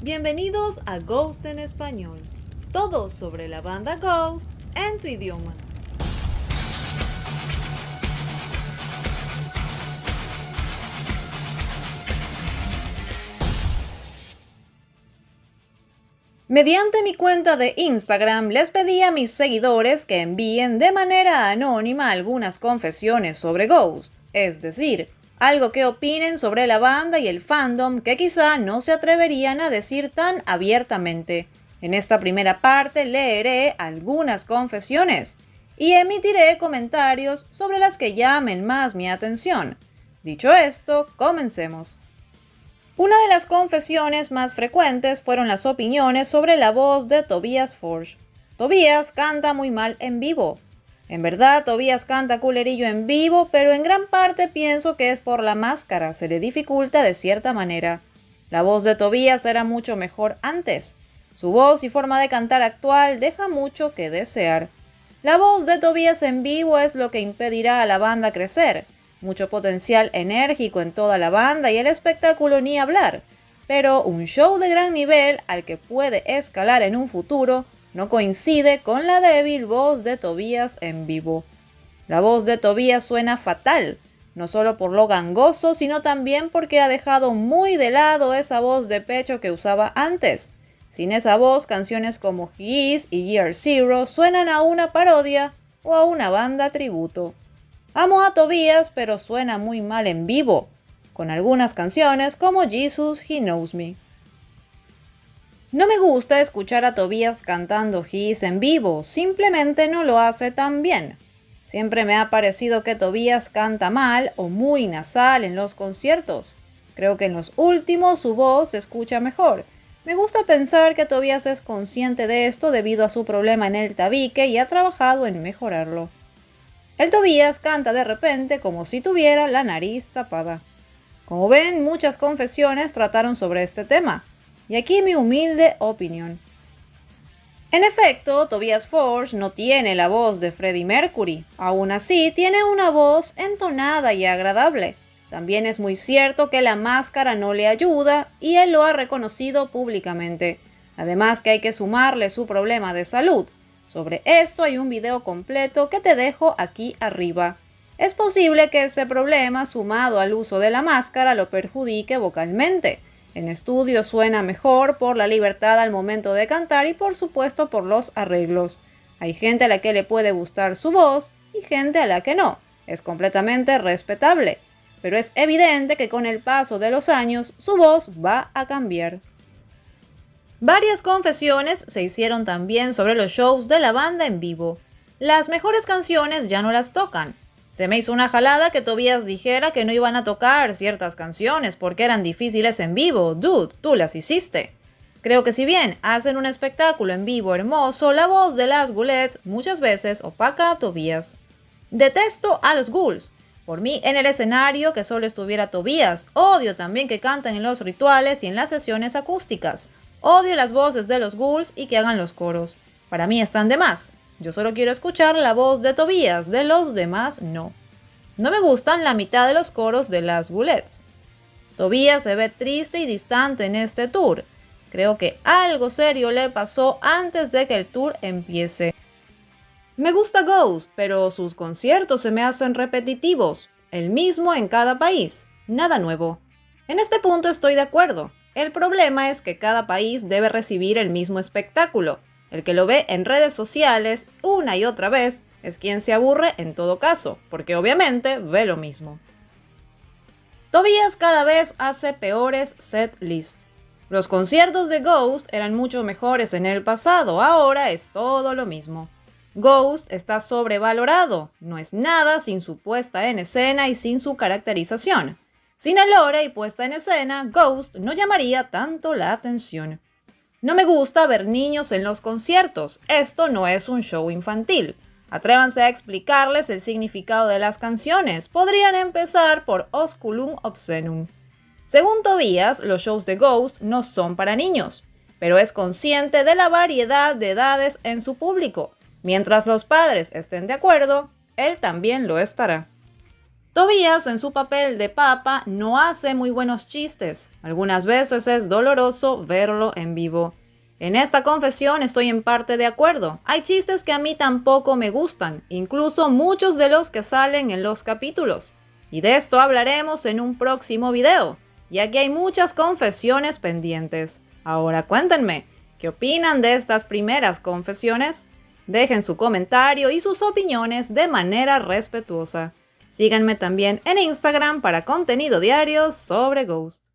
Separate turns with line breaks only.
Bienvenidos a Ghost en Español. Todo sobre la banda Ghost en tu idioma. Mediante mi cuenta de Instagram les pedí a mis seguidores que envíen de manera anónima algunas confesiones sobre Ghost, es decir, algo que opinen sobre la banda y el fandom que quizá no se atreverían a decir tan abiertamente. En esta primera parte leeré algunas confesiones y emitiré comentarios sobre las que llamen más mi atención. Dicho esto, comencemos. Una de las confesiones más frecuentes fueron las opiniones sobre la voz de Tobias Forge. Tobias canta muy mal en vivo. En verdad, Tobias canta culerillo en vivo, pero en gran parte pienso que es por la máscara, se le dificulta de cierta manera. La voz de Tobias era mucho mejor antes. Su voz y forma de cantar actual deja mucho que desear. La voz de Tobias en vivo es lo que impedirá a la banda crecer. Mucho potencial enérgico en toda la banda y el espectáculo ni hablar, pero un show de gran nivel al que puede escalar en un futuro no coincide con la débil voz de Tobias en vivo. La voz de Tobias suena fatal, no solo por lo gangoso, sino también porque ha dejado muy de lado esa voz de pecho que usaba antes. Sin esa voz, canciones como He Is y Year Zero suenan a una parodia o a una banda tributo. Amo a Tobias, pero suena muy mal en vivo, con algunas canciones como Jesus, He Knows Me. No me gusta escuchar a Tobias cantando He Is en vivo, simplemente no lo hace tan bien. Siempre me ha parecido que Tobias canta mal o muy nasal en los conciertos. Creo que en los últimos su voz se escucha mejor. Me gusta pensar que Tobias es consciente de esto debido a su problema en el tabique y ha trabajado en mejorarlo. El Tobias canta de repente como si tuviera la nariz tapada. Como ven, muchas confesiones trataron sobre este tema. Y aquí mi humilde opinión. En efecto, Tobias Forge no tiene la voz de Freddie Mercury. Aún así, tiene una voz entonada y agradable. También es muy cierto que la máscara no le ayuda y él lo ha reconocido públicamente. Además que hay que sumarle su problema de salud. Sobre esto hay un video completo que te dejo aquí arriba. Es posible que este problema, sumado al uso de la máscara, lo perjudique vocalmente. En estudio suena mejor por la libertad al momento de cantar y por supuesto por los arreglos. Hay gente a la que le puede gustar su voz y gente a la que no. Es completamente respetable. Pero es evidente que con el paso de los años su voz va a cambiar. Varias confesiones se hicieron también sobre los shows de la banda en vivo. Las mejores canciones ya no las tocan. Se me hizo una jalada que Tobias dijera que no iban a tocar ciertas canciones porque eran difíciles en vivo. Dude, tú las hiciste. Creo que si bien hacen un espectáculo en vivo hermoso, la voz de las Goulettes muchas veces opaca a Tobias. Detesto a los Ghouls. Por mí en el escenario que solo estuviera Tobias. Odio también que canten en los rituales y en las sesiones acústicas. Odio las voces de los Ghouls y que hagan los coros. Para mí están de más. Yo solo quiero escuchar la voz de Tobias, de los demás no. No me gustan la mitad de los coros de las Goulettes. Tobias se ve triste y distante en este tour. Creo que algo serio le pasó antes de que el tour empiece. Me gusta Ghost, pero sus conciertos se me hacen repetitivos. El mismo en cada país. Nada nuevo. En este punto estoy de acuerdo. El problema es que cada país debe recibir el mismo espectáculo. El que lo ve en redes sociales una y otra vez es quien se aburre en todo caso, porque obviamente ve lo mismo. Tobias cada vez hace peores set lists. Los conciertos de Ghost eran mucho mejores en el pasado, ahora es todo lo mismo. Ghost está sobrevalorado, no es nada sin su puesta en escena y sin su caracterización. Sin el lore y puesta en escena, Ghost no llamaría tanto la atención. No me gusta ver niños en los conciertos, esto no es un show infantil. Atrévanse a explicarles el significado de las canciones, podrían empezar por Osculum Obscenum. Según Tobias, los shows de Ghost no son para niños, pero es consciente de la variedad de edades en su público. Mientras los padres estén de acuerdo, él también lo estará. Tobías, en su papel de papa, no hace muy buenos chistes. Algunas veces es doloroso verlo en vivo. En esta confesión estoy en parte de acuerdo. Hay chistes que a mí tampoco me gustan, incluso muchos de los que salen en los capítulos. Y de esto hablaremos en un próximo video, ya que hay muchas confesiones pendientes. Ahora cuéntenme, ¿qué opinan de estas primeras confesiones? Dejen su comentario y sus opiniones de manera respetuosa. Síganme también en Instagram para contenido diario sobre Ghost.